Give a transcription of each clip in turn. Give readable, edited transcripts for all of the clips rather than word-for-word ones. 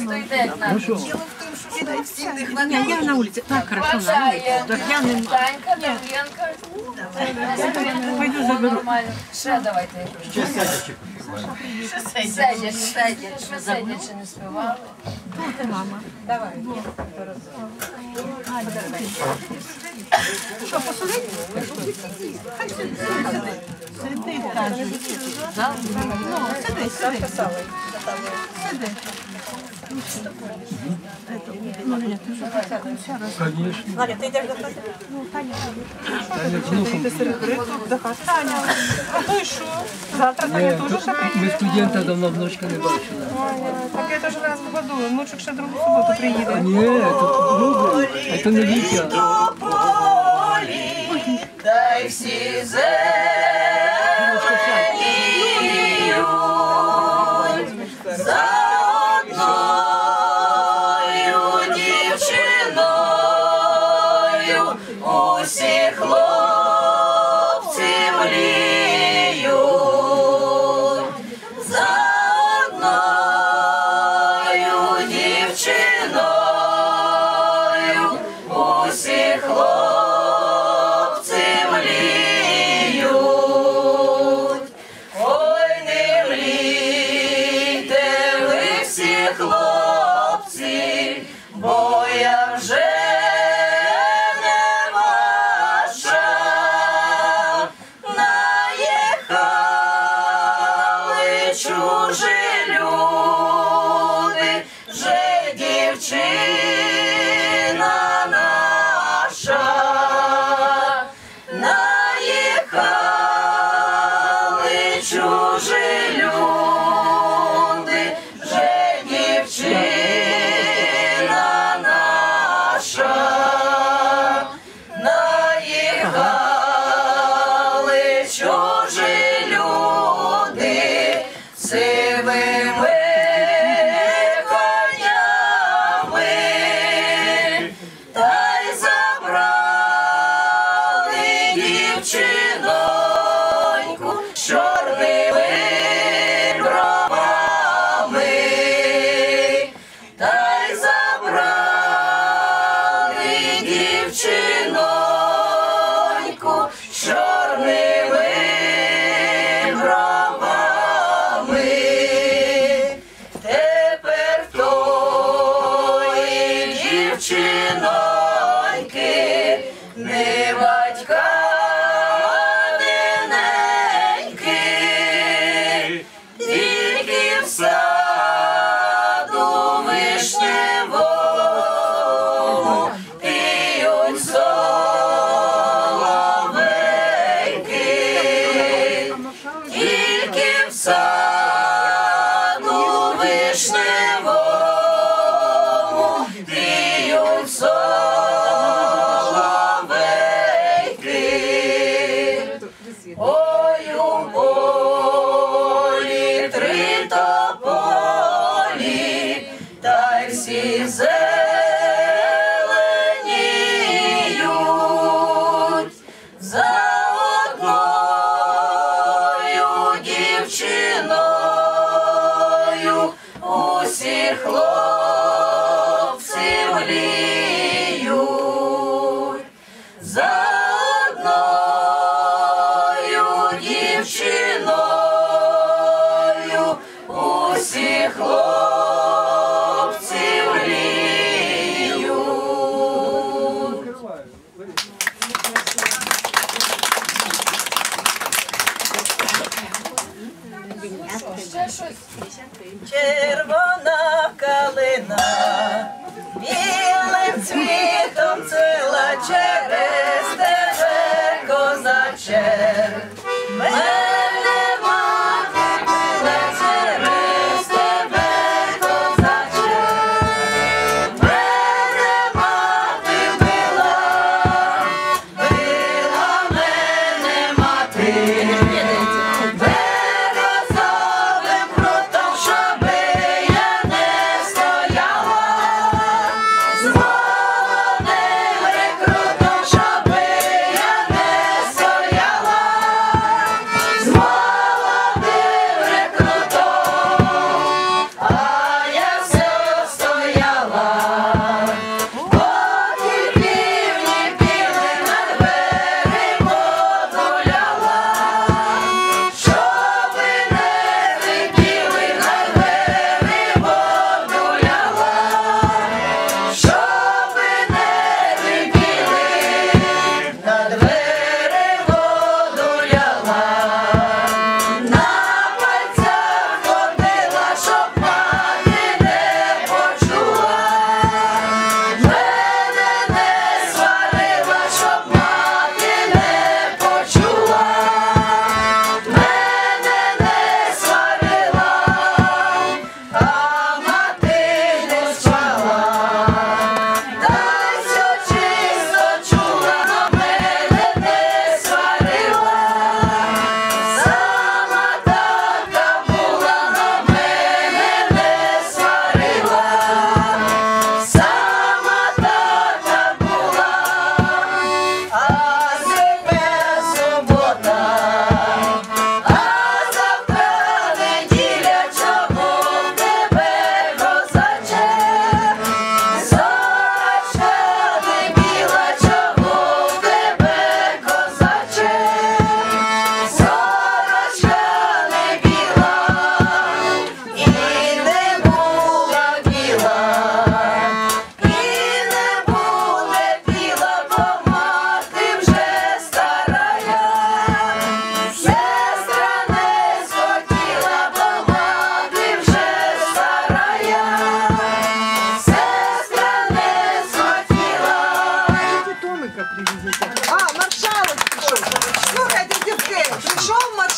стоїте, як нам. Не, я на улице. Так, хорошо, на улице. Так я не... Танька, Дав'янка. Пойду заберу. Нормально. Ще давайте. Ще сядячи. Сидять, що сидячи не співали. Мама. Давай. Що, посудити? Хай сиди. Сиди, кажуть. Ну, сиди. Сиди. Маля, ти вже Конечно. Валя, ти йдеш до хати? Ну, Таня. Таня, а то й що? Завтра Таня теж ще приїде? Ми студента давно внучка не бачили. Так я теж раз в году, внучок ще другу суботу приїде. Ні, тут другий, це не Вітя. Дай всі усі хлопці мріють, за одною дівчиною, усі хлопці мріють. Ой, не мрійте ви всі хлопці, бо я вже чужі люди, вже дівчина наша, наїхали чужі люди, вже дівчина наша, наїхали чужі люди, сивими конями, та й забрали дівчиноньку з чорними бровами, та й забрали дівчиноньку з чорними бровами. Тепер тої дівчиноньки не батька, не неньки, тільки в саду вишневому п'ють соловейки, тільки в саду вишневому п'ють соловейки. Ой, у полі три тополі, та й всі зеленіють, за одною дівчиною усі хлопці мріють, за одною дівчиною усі хлопці мріють. Ще щось. Червона калина білим цвітом цвіла через тебе, козаче. Мене мати пила через тебе, козаче. Мене мати пила, пила мене мати. Березовим прутом, щоби я не стояла, з молодим рекрутом, щоби я не стояла, з молодим рекрутом. А я все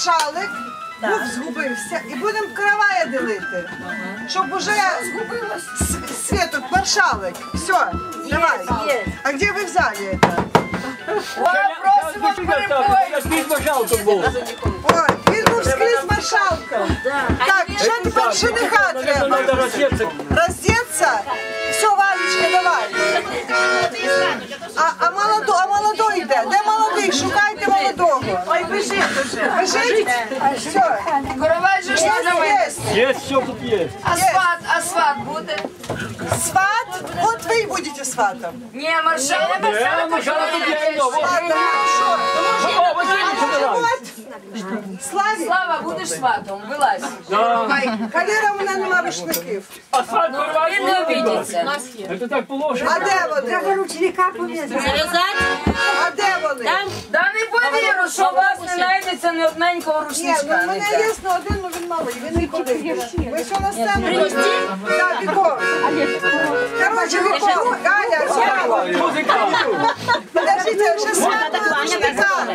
маршалик був згубився і будемо каравая ділити. Щоб уже Світок, маршалик. Все, давай. А де ви взяли це? Ой, він був скрізь маршалком. Так, що тепер жениха треба? Роздеться? Все, Валечка, давай. А молодой йде? Де молодий? Шукайте молодого. Ой, біжить уже. Біжить? Все. Коровай же ж не Є. Є, все тут є. А сват буде? Сват? Вот вы и будете сватом. Ні, маршал. Ладно, хорошо. Вот. Славі, Слава, будеш сватом, вилазь. Калера у мене нема рушників. Він не обідеться. Це так положено. А де вони? Ручника пов'язати. А де вони? Да не повірю, що у вас не знайдеться ні одненького Ні, ну рушничка. в мене є на один, але він малий, він не куди. Ви що на сцену? Так, Віко. Короче, Віко, Галя, Слава. Подождите, вже свято рушника.